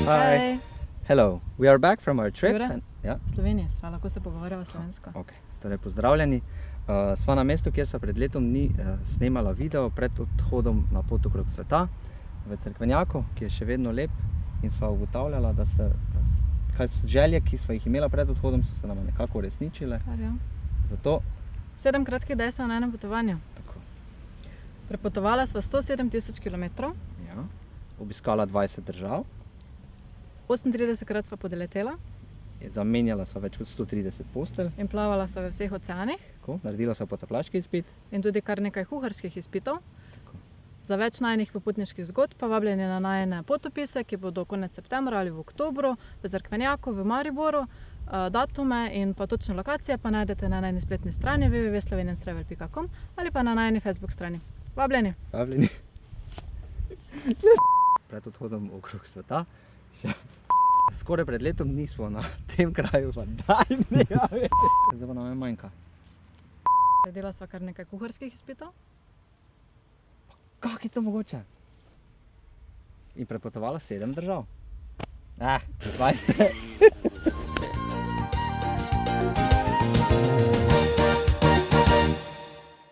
Hi. Hello. We are back from our trip. Jure? Ja, Slovenija sva, lahko se pogovarjava slovensko. ok. Torej, pozdravljeni. Sva na mestu, kjer sva pred letom dni snemala video pred odhodom na pot okrog sveta v Cerkvenjaku, ki je še vedno lep, in sva ugotavljala, da želje, ki sva jih imela pred odhodom, so se nam nekako uresničile. Kar ja. Zato 7 kratkih dejstev na enem potovanju. tako, Prepotovala sva 107 000 kilometrov, ja, obiskala 20 držav, 38krat sva podeletela zamenjala sva več kot 130 postelj, in plavala sva v vseh oceanih tako, naredila sva potapljaški izpit. in tudi kar nekaj kuharskih izpitov. Tako. Za več najinih popotniških zgodb pa vabljeni na najine potopise, ki bodo konec septembra ali v oktobru v Cerkvenjaku, v Mariboru. Datume in pa točne lokacije pa najdete na najini spletni strani www.slovenianstravel.com ali pa na najini Facebook strani. Vabljeni! Vabljeni. Pred odhodom okrog sveta, skoraj pred letom dni smo na tem kraju, pa daj nekaj. Zdaj pa nam manjka. Naredila sva kar nekaj kuharskih izpitov. Kako je to mogoče? In prepotovala 7 držav. 20.